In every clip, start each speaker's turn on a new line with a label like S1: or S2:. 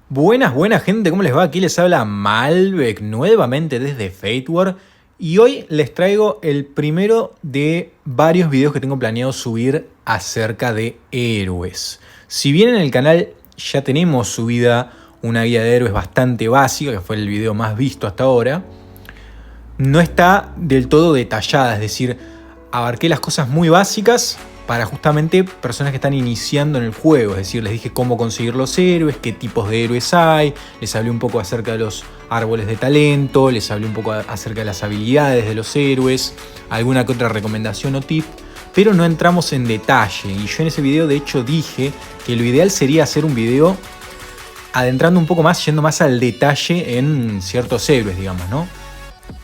S1: Buenas, buenas gente, ¿cómo les va? Aquí les habla Malbec nuevamente desde Fate War y hoy les traigo el primero de varios videos que tengo planeado subir acerca de héroes. Si bien en el canal ya tenemos subida una guía de héroes bastante básica, que fue el video más visto hasta ahora, no está del todo detallada, es decir, abarqué las cosas muy básicas para justamente personas que están iniciando en el juego. Es decir, les dije cómo conseguir los héroes, qué tipos de héroes hay, les hablé un poco acerca de los árboles de talento, les hablé un poco acerca de las habilidades de los héroes, alguna que otra recomendación o tip, pero no entramos en detalle. Y yo en ese video de hecho dije que lo ideal sería hacer un video adentrando un poco más, yendo más al detalle en ciertos héroes, digamos, ¿no?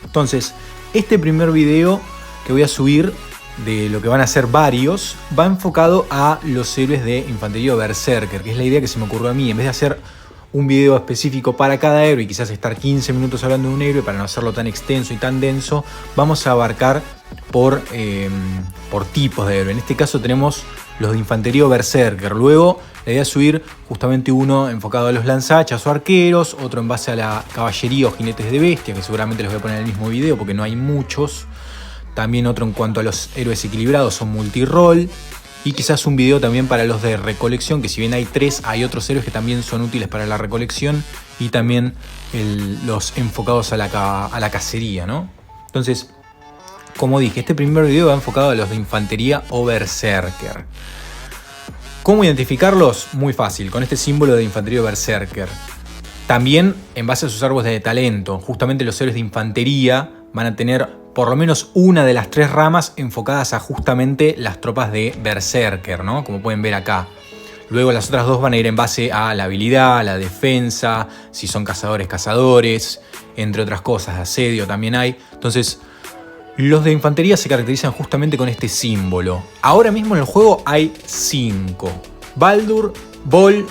S1: Entonces, este primer video que voy a subir, de lo que van a ser varios, va enfocado a los héroes de infantería Berserker, que es la idea que se me ocurrió a mí. En vez de hacer un video específico para cada héroe y quizás estar 15 minutos hablando de un héroe para no hacerlo tan extenso y tan denso, vamos a abarcar por tipos de héroe. En este caso tenemos los de infantería Berserker. Luego la idea es subir justamente uno enfocado a los lanzachas o arqueros, otro en base a la caballería o jinetes de bestia, que seguramente les voy a poner en el mismo video porque no hay muchos. También otro en cuanto a los héroes equilibrados o multirol. Y quizás un video también para los de recolección, que si bien hay 3, hay otros héroes que también son útiles para la recolección. Y también los enfocados a la cacería, ¿no? Entonces, como dije, este primer video va enfocado a los de infantería o berserker. ¿Cómo identificarlos? Muy fácil, con este símbolo de infantería o berserker. También en base a sus árboles de talento. Justamente los héroes de infantería van a tener por lo menos una de las 3 ramas enfocadas a justamente las tropas de Berserker, ¿no? Como pueden ver acá. Luego las otras 2 van a ir en base a la habilidad, la defensa, si son cazadores, entre otras cosas, asedio también hay. Entonces, los de infantería se caracterizan justamente con este símbolo. Ahora mismo en el juego hay 5. Baldur, Vol,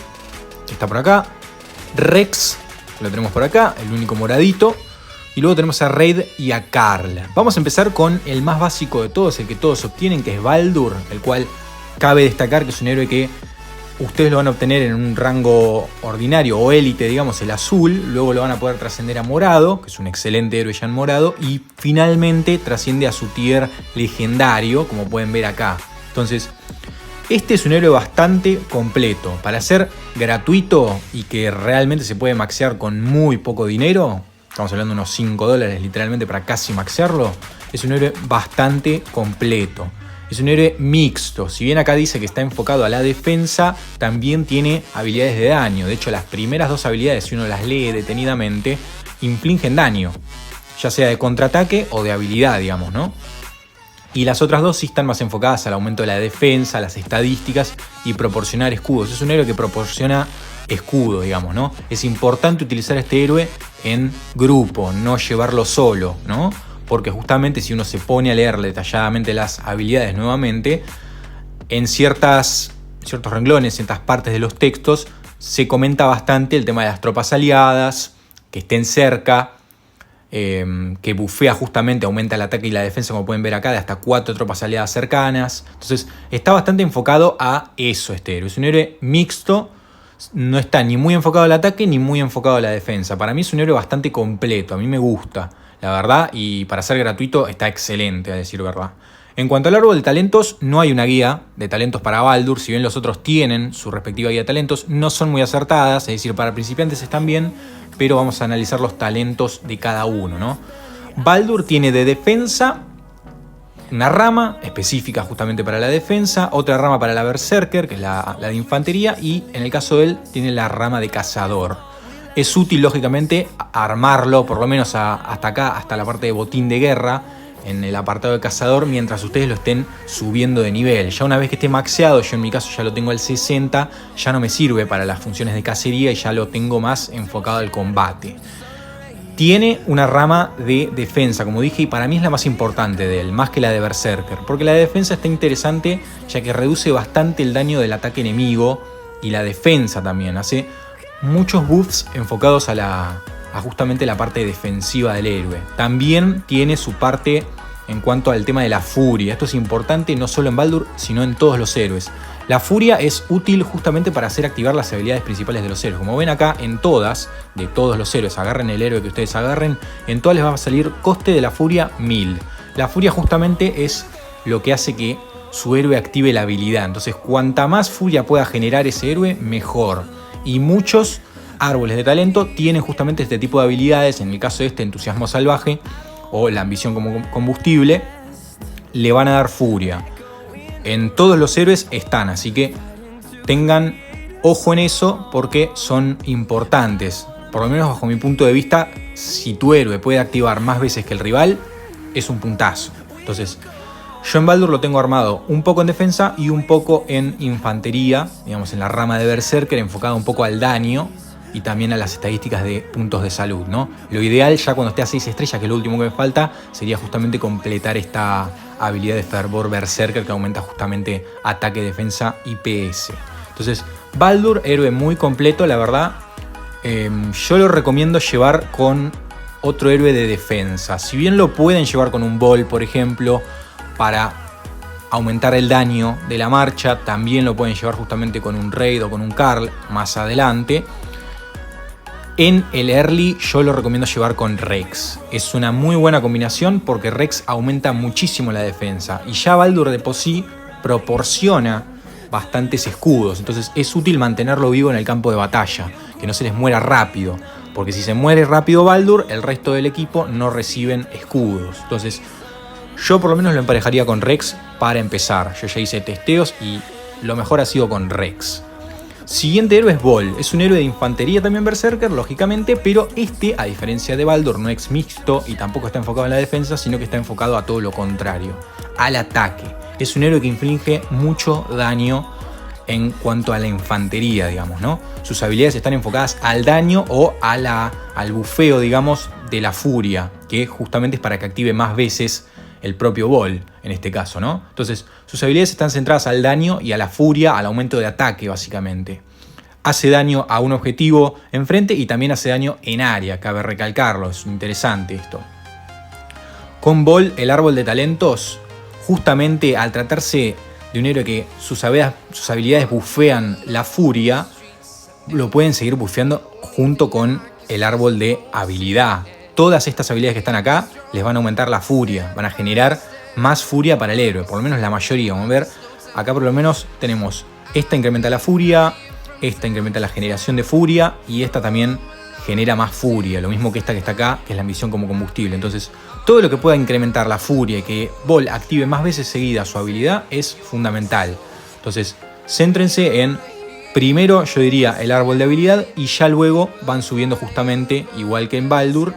S1: que está por acá, Rex, lo tenemos por acá, el único moradito. Y luego tenemos a Raid y a Karl. Vamos a empezar con el más básico de todos, el que todos obtienen, que es Baldur, el cual cabe destacar que es un héroe que ustedes lo van a obtener en un rango ordinario o élite, digamos, el azul. Luego lo van a poder trascender a morado, que es un excelente héroe ya en morado. Y finalmente trasciende a su tier legendario, como pueden ver acá. Entonces, este es un héroe bastante completo. Para ser gratuito y que realmente se puede maxear con muy poco dinero, estamos hablando de unos $5 literalmente para casi maxearlo, es un héroe bastante completo. Es un héroe mixto. Si bien acá dice que está enfocado a la defensa, también tiene habilidades de daño. De hecho, las primeras 2 habilidades, si uno las lee detenidamente, infligen daño. Ya sea de contraataque o de habilidad, digamos, ¿no? Y las otras 2 sí están más enfocadas al aumento de la defensa, las estadísticas y proporcionar escudos. Es un héroe que proporciona escudo, digamos, ¿no? Es importante utilizar este héroe en grupo, no llevarlo solo, ¿no? Porque justamente si uno se pone a leer detalladamente las habilidades nuevamente, en ciertos renglones, ciertas partes de los textos, se comenta bastante el tema de las tropas aliadas, que estén cerca, que bufea justamente, aumenta el ataque y la defensa, como pueden ver acá, de hasta 4 tropas aliadas cercanas. Entonces está bastante enfocado a eso este héroe. Es un héroe mixto. No está ni muy enfocado al ataque ni muy enfocado a la defensa. Para mí es un héroe bastante completo. A mí me gusta, la verdad. Y para ser gratuito está excelente, a decir verdad. En cuanto al árbol de talentos, no hay una guía de talentos para Baldur. Si bien los otros tienen su respectiva guía de talentos, no son muy acertadas. Es decir, para principiantes están bien, pero vamos a analizar los talentos de cada uno, ¿no? Baldur tiene de defensa una rama específica justamente para la defensa, otra rama para la berserker, que es la de infantería, y en el caso de él tiene la rama de cazador. Es útil, lógicamente, armarlo, por lo menos hasta acá, hasta la parte de botín de guerra, en el apartado de cazador, mientras ustedes lo estén subiendo de nivel. Ya una vez que esté maxeado, yo en mi caso ya lo tengo al 60, ya no me sirve para las funciones de cacería y ya lo tengo más enfocado al combate. Tiene una rama de defensa, como dije, y para mí es la más importante de él, más que la de Berserker. Porque la de defensa está interesante, ya que reduce bastante el daño del ataque enemigo y la defensa también. Hace muchos buffs enfocados a justamente la parte defensiva del héroe. También tiene su parte en cuanto al tema de la furia. Esto es importante no solo en Baldur, sino en todos los héroes. La furia es útil justamente para hacer activar las habilidades principales de los héroes. Como ven acá, en todas, de todos los héroes, agarren el héroe que ustedes agarren, en todas les va a salir coste de la furia 1000. La furia justamente es lo que hace que su héroe active la habilidad. Entonces, cuanta más furia pueda generar ese héroe, mejor. Y muchos árboles de talento tienen justamente este tipo de habilidades. En el caso de este, entusiasmo salvaje o la ambición como combustible, le van a dar furia. En todos los héroes están, así que tengan ojo en eso porque son importantes. Por lo menos bajo mi punto de vista, si tu héroe puede activar más veces que el rival, es un puntazo. Entonces, yo en Baldur lo tengo armado un poco en defensa y un poco en infantería, digamos en la rama de Berserker, enfocado un poco al daño y también a las estadísticas de puntos de salud, ¿no? Lo ideal ya cuando esté a 6 estrellas, que es lo último que me falta, sería justamente completar esta habilidad de fervor Berserker que aumenta justamente ataque, defensa y PS. Entonces, Baldur, héroe muy completo, la verdad. Yo lo recomiendo llevar con otro héroe de defensa. Si bien lo pueden llevar con un Bol, por ejemplo, para aumentar el daño de la marcha, también lo pueden llevar justamente con un Raid o con un Karl más adelante. En el early yo lo recomiendo llevar con Rex. Es una muy buena combinación porque Rex aumenta muchísimo la defensa. Y ya Baldur de por sí proporciona bastantes escudos. Entonces es útil mantenerlo vivo en el campo de batalla. Que no se les muera rápido. Porque si se muere rápido Baldur, el resto del equipo no reciben escudos. Entonces yo por lo menos lo emparejaría con Rex para empezar. Yo ya hice testeos y lo mejor ha sido con Rex. Siguiente héroe es Bol. Es un héroe de infantería también Berserker, lógicamente, pero este, a diferencia de Baldur, no es mixto y tampoco está enfocado en la defensa, sino que está enfocado a todo lo contrario, al ataque. Es un héroe que inflige mucho daño en cuanto a la infantería, digamos, ¿no? Sus habilidades están enfocadas al daño o al bufeo, digamos, de la furia, que justamente es para que active más veces el propio Bol, en este caso, ¿no? Entonces, sus habilidades están centradas al daño y a la furia, al aumento de ataque, básicamente. Hace daño a un objetivo enfrente y también hace daño en área, cabe recalcarlo, es interesante esto. Con Bol, el árbol de talentos, justamente al tratarse de un héroe que sus habilidades bufean la furia, lo pueden seguir bufeando junto con el árbol de habilidad. Todas estas habilidades que están acá les van a aumentar la furia, van a generar más furia para el héroe, por lo menos la mayoría. Vamos a ver, acá por lo menos tenemos esta incrementa la furia, esta incrementa la generación de furia y esta también genera más furia, lo mismo que esta que está acá, que es la ambición como combustible. Entonces, todo lo que pueda incrementar la furia y que Bol active más veces seguida su habilidad es fundamental. Entonces, céntrense en, primero yo diría el árbol de habilidad y ya luego van subiendo justamente, igual que en Baldur,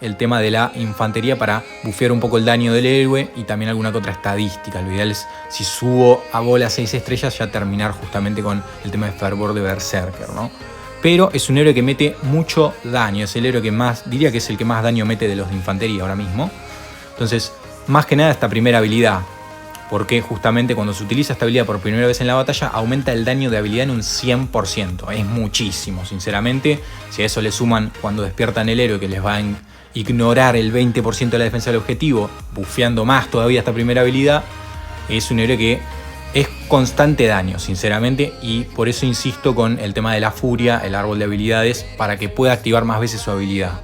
S1: el tema de la infantería para bufear un poco el daño del héroe y también alguna que otra estadística. Lo ideal es, si subo a Bol a 6 estrellas, ya terminar justamente con el tema de fervor de Berserker, ¿no? Pero es un héroe que mete mucho daño, es el héroe que más, diría que es el que más daño mete de los de infantería ahora mismo. Entonces, más que nada esta primera habilidad, porque justamente cuando se utiliza esta habilidad por primera vez en la batalla, aumenta el daño de habilidad en un 100%. Es muchísimo, sinceramente. Si a eso le suman cuando despiertan el héroe, que les va a ignorar el 20% de la defensa del objetivo, bufeando más todavía esta primera habilidad, es un héroe que es constante daño, sinceramente, y por eso insisto con el tema de la furia, el árbol de habilidades, para que pueda activar más veces su habilidad.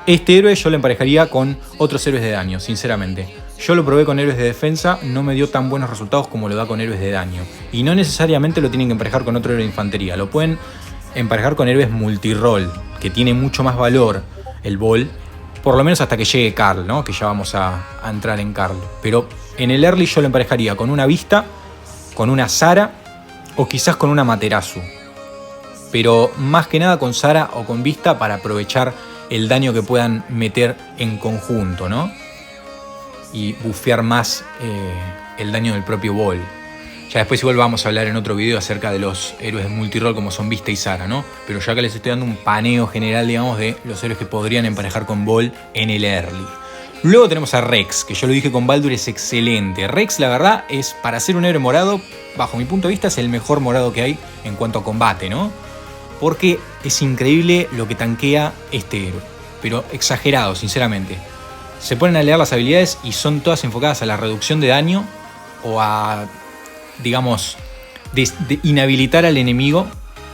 S1: Este héroe yo lo emparejaría con otros héroes de daño, sinceramente. Yo lo probé con héroes de defensa, no me dio tan buenos resultados como lo da con héroes de daño. Y no necesariamente lo tienen que emparejar con otro héroe de infantería, lo pueden emparejar con héroes multirol, que tiene mucho más valor el Bol, por lo menos hasta que llegue Karl, ¿no? Que ya vamos a entrar en Karl. Pero en el early yo lo emparejaría con una Vista, con una Zara o quizás con una Materazu. Pero más que nada con Zara o con Vista para aprovechar el daño que puedan meter en conjunto, ¿no? Y bufear más el daño del propio Bol. Ya después igual vamos a hablar en otro video acerca de los héroes de multirol como son Vista y Zara, ¿no? Pero ya acá les estoy dando un paneo general, digamos, de los héroes que podrían emparejar con Bol en el early. Luego tenemos a Rex, que yo lo dije con Baldur, es excelente. Rex, la verdad, es para ser un héroe morado, bajo mi punto de vista, es el mejor morado que hay en cuanto a combate, ¿no? Porque es increíble lo que tanquea este héroe, pero exagerado, sinceramente. Se ponen a leer las habilidades y son todas enfocadas a la reducción de daño o a, digamos, de inhabilitar al enemigo,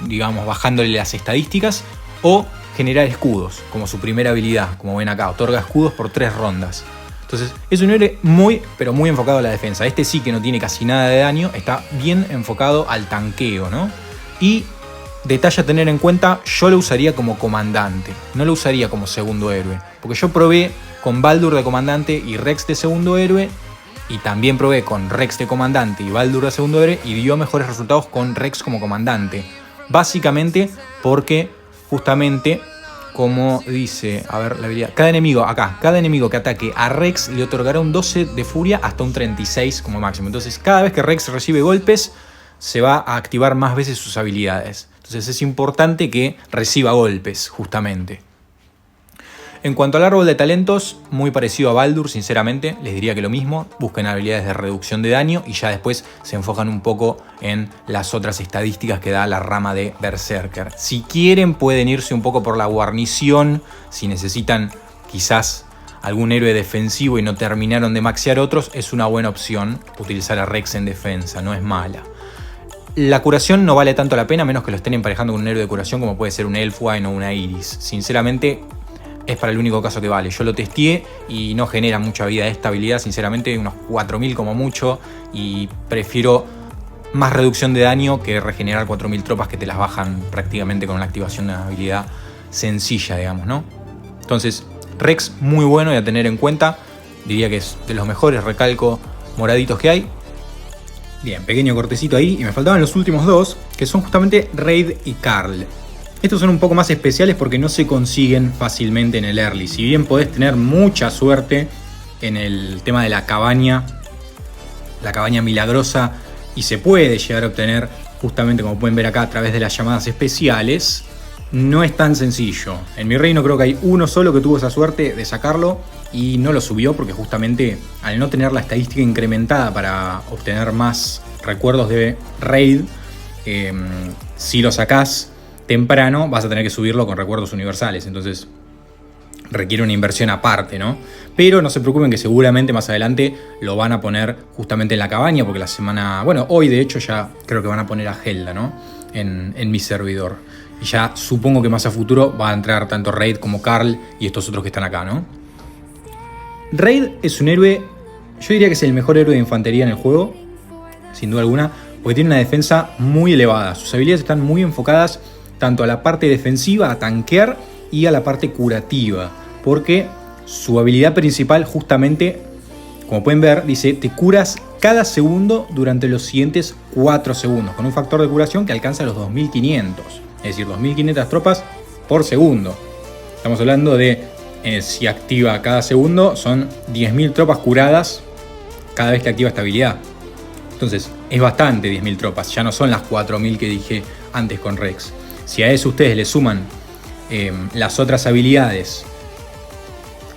S1: digamos, bajándole las estadísticas, o generar escudos, como su primera habilidad, como ven acá, otorga escudos por 3 rondas. Entonces, es un héroe muy, pero muy enfocado a la defensa. Este sí que no tiene casi nada de daño, está bien enfocado al tanqueo, ¿no? Y detalle a tener en cuenta, yo lo usaría como comandante, no lo usaría como segundo héroe, porque yo probé con Baldur de comandante y Rex de segundo héroe, y también probé con Rex de comandante y Baldur de segundo héroe, y dio mejores resultados con Rex como comandante. Básicamente porque justamente, como dice, a ver la habilidad, cada enemigo que ataque a Rex le otorgará un 12 de furia hasta un 36 como máximo. Entonces cada vez que Rex recibe golpes se va a activar más veces sus habilidades. Entonces es importante que reciba golpes, justamente. En cuanto al árbol de talentos, muy parecido a Baldur, sinceramente, les diría que lo mismo. Busquen habilidades de reducción de daño y ya después se enfocan un poco en las otras estadísticas que da la rama de Berserker. Si quieren pueden irse un poco por la guarnición, si necesitan quizás algún héroe defensivo y no terminaron de maxear otros, es una buena opción utilizar a Rex en defensa, no es mala. La curación no vale tanto la pena, a menos que lo estén emparejando con un héroe de curación como puede ser un Elfwine o una Iris. Sinceramente, es para el único caso que vale. Yo lo testé y no genera mucha vida esta habilidad, sinceramente, unos 4000 como mucho, y prefiero más reducción de daño que regenerar 4000 tropas que te las bajan prácticamente con la activación de una habilidad sencilla, digamos, ¿no? Entonces, Rex muy bueno y a tener en cuenta, diría que es de los mejores, recalco, moraditos que hay. Bien, pequeño cortecito ahí, y me faltaban los últimos dos, que son justamente Raid y Karl. Estos son un poco más especiales porque no se consiguen fácilmente en el early. Si bien podés tener mucha suerte en el tema de la cabaña milagrosa, y se puede llegar a obtener, justamente como pueden ver acá, a través de las llamadas especiales, no es tan sencillo. En mi reino creo que hay uno solo que tuvo esa suerte de sacarlo y no lo subió porque justamente al no tener la estadística incrementada para obtener más recuerdos de raid, si lo sacás temprano vas a tener que subirlo con recuerdos universales, entonces requiere una inversión aparte, ¿no? Pero no se preocupen que seguramente más adelante lo van a poner justamente en la cabaña, porque la semana, bueno, hoy de hecho ya creo que van a poner a Helda, ¿no? En mi servidor. Y ya supongo que más a futuro va a entrar tanto Raid como Karl y estos otros que están acá, ¿no? Raid es un héroe, yo diría que es el mejor héroe de infantería en el juego, sin duda alguna, porque tiene una defensa muy elevada. Sus habilidades están muy enfocadas tanto a la parte defensiva, a tanquear, y a la parte curativa, porque su habilidad principal justamente, como pueden ver, dice te curas cada segundo durante los siguientes 4 segundos, con un factor de curación que alcanza los 2500, es decir, 2500 tropas por segundo. Estamos hablando de, si activa cada segundo, son 10.000 tropas curadas cada vez que activa esta habilidad. Entonces, es bastante 10.000 tropas, ya no son las 4.000 que dije antes con Rex. Si a eso ustedes le suman las otras habilidades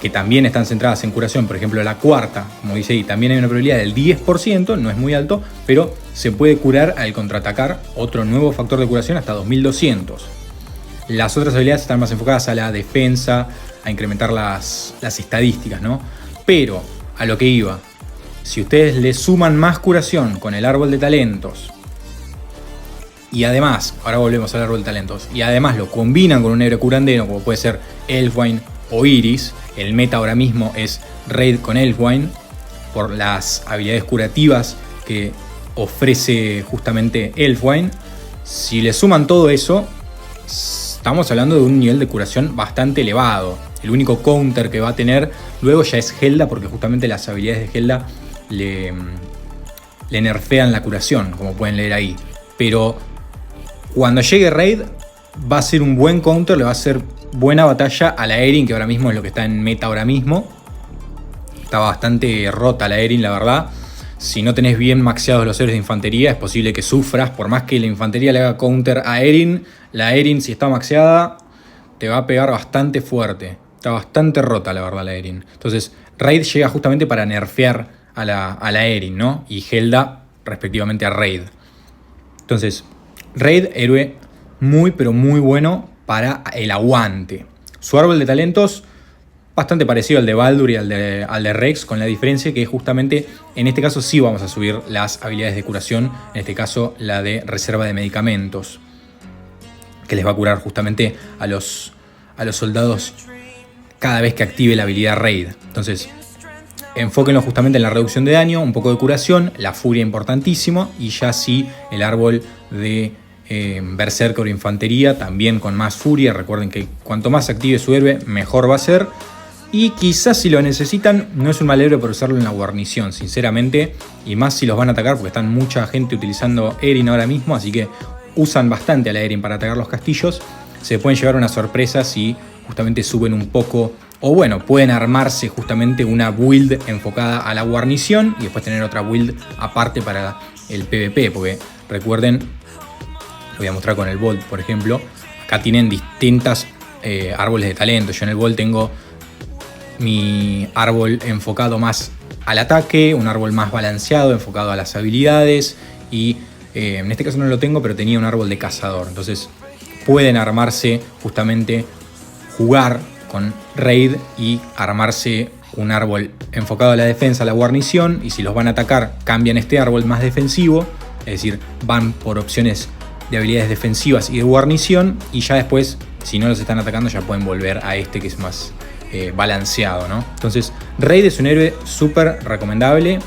S1: que también están centradas en curación, por ejemplo la cuarta, como dice ahí, también hay una probabilidad del 10%, no es muy alto, pero se puede curar al contraatacar, otro nuevo factor de curación hasta 2200. Las otras habilidades están más enfocadas a la defensa, a incrementar las estadísticas, ¿no? Pero, a lo que iba, si ustedes le suman más curación con el árbol de talentos, y además, ahora volvemos al árbol de talentos, y además lo combinan con un héroe curandero, como puede ser Elfwine o Iris, el meta ahora mismo es Raid con Elfwine, por las habilidades curativas que ofrece justamente Elfwine. Si le suman todo eso, estamos hablando de un nivel de curación bastante elevado. El único counter que va a tener luego ya es Helda, porque justamente las habilidades de Helda le nerfean la curación, como pueden leer ahí. Pero cuando llegue Raid va a ser un buen counter, le va a hacer buena batalla a la Erin, que ahora mismo es lo que está en meta ahora mismo. Está bastante rota la Erin, la verdad. Si no tenés bien maxeados los héroes de infantería, es posible que sufras. Por más que la infantería le haga counter a Erin, la Erin, si está maxeada, te va a pegar bastante fuerte. Está bastante rota, la verdad, la Erin. Entonces, Raid llega justamente para nerfear a la Erin, ¿no? Y Helda, respectivamente, a Raid. Entonces, Raid, héroe muy, pero muy bueno para el aguante. Su árbol de talentos bastante parecido al de Baldur y al de Rex, con la diferencia que justamente en este caso sí vamos a subir las habilidades de curación, en este caso la de reserva de medicamentos, que les va a curar justamente a los soldados cada vez que active la habilidad Raid. Entonces, enfóquenlo justamente en la reducción de daño, un poco de curación, la furia importantísimo, y ya sí el árbol de Berserker o Infantería también con más furia. Recuerden que cuanto más active su héroe, mejor va a ser. Y quizás si lo necesitan, no es un mal héroe por usarlo en la guarnición, sinceramente. Y más si los van a atacar, porque están mucha gente utilizando Erin ahora mismo, así que usan bastante a la Erin para atacar los castillos. Se pueden llevar una sorpresa si justamente suben un poco, o bueno, pueden armarse justamente una build enfocada a la guarnición y después tener otra build aparte para el PvP, porque recuerden, lo voy a mostrar con el Bolt, por ejemplo. Acá tienen distintas árboles de talento. Yo en el Bolt tengo mi árbol enfocado más al ataque, un árbol más balanceado, enfocado a las habilidades, y en este caso no lo tengo, pero tenía un árbol de cazador. Entonces pueden armarse justamente, jugar con Raid y armarse un árbol enfocado a la defensa, a la guarnición, y si los van a atacar cambian este árbol más defensivo, es decir, van por opciones de habilidades defensivas y de guarnición, y ya después, si no los están atacando, ya pueden volver a este que es más balanceado, ¿no? Entonces, Raid es un héroe súper recomendable,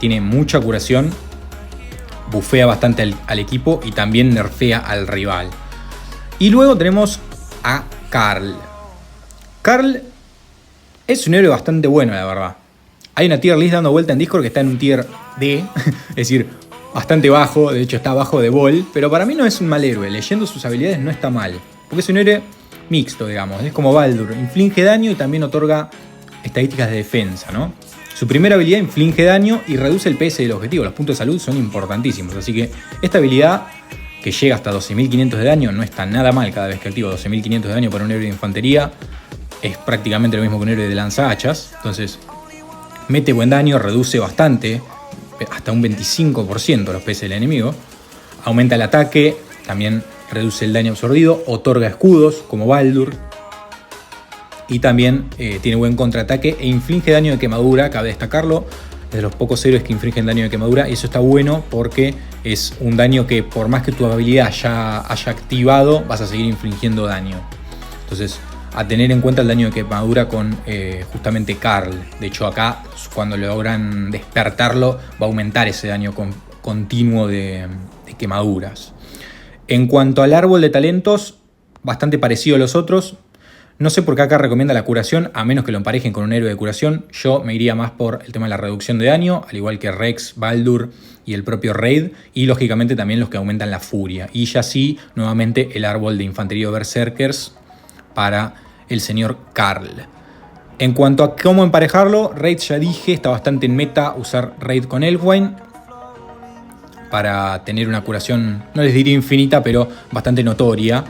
S1: tiene mucha curación, bufea bastante al equipo y también nerfea al rival. Y luego tenemos a Karl. Karl es un héroe bastante bueno, la verdad. Hay una tier list dando vuelta en Discord que está en un tier D, es decir, bastante bajo, de hecho está abajo de Vol, pero para mí no es un mal héroe, leyendo sus habilidades no está mal, porque es un héroe mixto, digamos, es como Baldur, inflige daño y también otorga estadísticas de defensa, ¿no? Su primera habilidad inflige daño y reduce el PS del objetivo, los puntos de salud son importantísimos, así que esta habilidad, que llega hasta 12.500 de daño, no está nada mal cada vez que activa 12.500 de daño para un héroe de infantería, es prácticamente lo mismo que un héroe de lanzahachas, entonces mete buen daño, reduce bastante, hasta un 25% los PS del enemigo, aumenta el ataque, también reduce el daño absorbido, otorga escudos como Baldur, y también tiene buen contraataque e inflige daño de quemadura, cabe destacarlo, es de los pocos héroes que infligen daño de quemadura, y eso está bueno porque es un daño que por más que tu habilidad ya haya activado, vas a seguir infligiendo daño. Entonces, a tener en cuenta el daño de quemadura con justamente Karl. De hecho, acá cuando logran despertarlo va a aumentar ese daño continuo de quemaduras. En cuanto al árbol de talentos, bastante parecido a los otros. No sé por qué acá recomienda la curación, a menos que lo emparejen con un héroe de curación. Yo me iría más por el tema de la reducción de daño, al igual que Rex, Baldur y el propio Raid, y lógicamente también los que aumentan la furia. Y ya sí, nuevamente el árbol de infantería Berserkers para el señor Karl. En cuanto a cómo emparejarlo, Raid ya dije, está bastante en meta usar Raid con Elfwine para tener una curación, no les diría infinita, pero bastante notoria,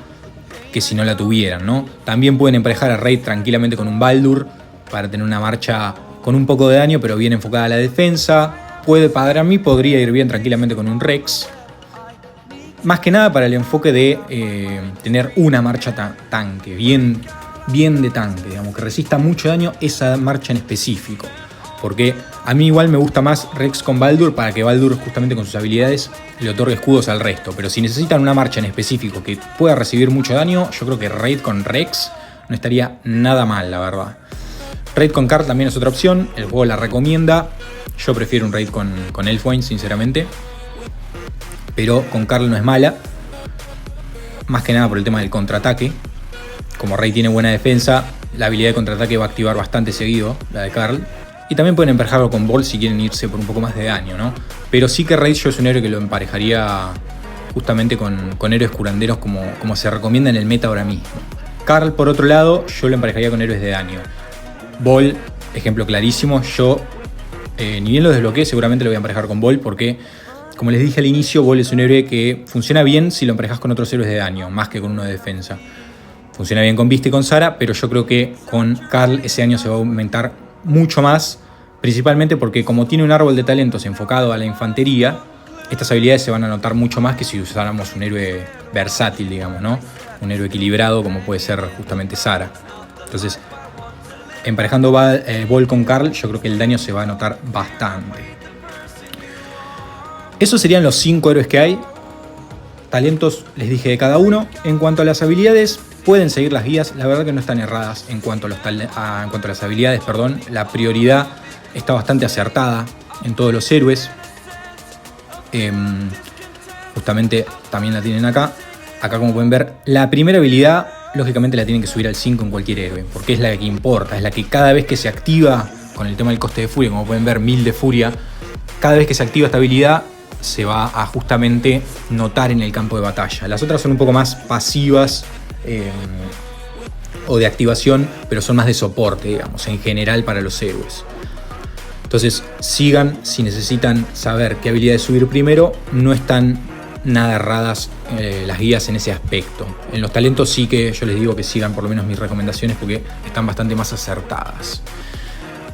S1: que si no la tuvieran, ¿no? También pueden emparejar a Raid tranquilamente con un Baldur para tener una marcha con un poco de daño, pero bien enfocada a la defensa. Para mí podría ir bien tranquilamente con un Rex. Más que nada para el enfoque de tener una marcha tanque, bien de tanque, digamos, que resista mucho daño esa marcha en específico. Porque a mí igual me gusta más Rex con Baldur para que Baldur justamente con sus habilidades le otorgue escudos al resto. Pero si necesitan una marcha en específico que pueda recibir mucho daño, yo creo que Raid con Rex no estaría nada mal, la verdad. Raid con Karl también es otra opción, el juego la recomienda. Yo prefiero un Raid con Elfwine, sinceramente. Pero con Karl no es mala. Más que nada por el tema del contraataque. Como Raid tiene buena defensa, la habilidad de contraataque va a activar bastante seguido, la de Karl. Y también pueden emparejarlo con Bolt si quieren irse por un poco más de daño, ¿no? Pero sí que Raid yo es un héroe que lo emparejaría justamente con héroes curanderos como se recomienda en el meta ahora mismo. Karl, por otro lado, yo lo emparejaría con héroes de daño. Bolt, ejemplo clarísimo, yo ni bien lo desbloqueé, seguramente lo voy a emparejar con Bolt porque, como les dije al inicio, Bolt es un héroe que funciona bien si lo emparejas con otros héroes de daño, más que con uno de defensa. Funciona bien con Vista y con Sara, pero yo creo que con Karl ese daño se va a aumentar mucho más, principalmente porque como tiene un árbol de talentos enfocado a la infantería, estas habilidades se van a notar mucho más que si usáramos un héroe versátil, digamos, ¿no? Un héroe equilibrado como puede ser justamente Sara. Entonces, emparejando Vol con Karl, yo creo que el daño se va a notar bastante. Esos serían los 5 héroes que hay. Talentos les dije de cada uno. En cuanto a las habilidades, pueden seguir las guías. La verdad que no están erradas en cuanto a las habilidades. Perdón. La prioridad está bastante acertada en todos los héroes. Justamente también la tienen acá. Acá, como pueden ver, la primera habilidad lógicamente la tienen que subir al 5 en cualquier héroe, porque es la que importa, es la que cada vez que se activa, con el tema del coste de furia, como pueden ver, 1000 de furia, cada vez que se activa esta habilidad se va a justamente notar en el campo de batalla. Las otras son un poco más pasivas o de activación, pero son más de soporte, digamos, en general para los héroes. Entonces sigan, si necesitan saber qué habilidades subir primero, no están nada erradas las guías en ese aspecto. En los talentos sí que yo les digo que sigan por lo menos mis recomendaciones porque están bastante más acertadas.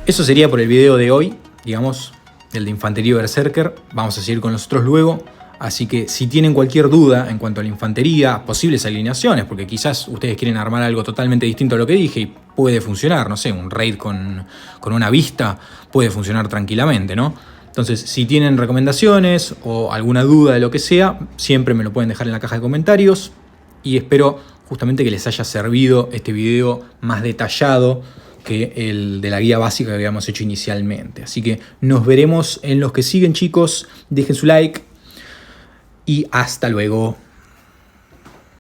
S1: Eso sería por el video de hoy, digamos, el de Infantería Berserker. Vamos a seguir con los otros luego. Así que si tienen cualquier duda en cuanto a la infantería, posibles alineaciones, porque quizás ustedes quieren armar algo totalmente distinto a lo que dije y puede funcionar, no sé, un raid con una vista puede funcionar tranquilamente, ¿no? Entonces, si tienen recomendaciones o alguna duda de lo que sea, siempre me lo pueden dejar en la caja de comentarios. Y espero justamente que les haya servido este video más detallado que el de la guía básica que habíamos hecho inicialmente. Así que nos veremos en los que siguen, chicos. Dejen su like y hasta luego.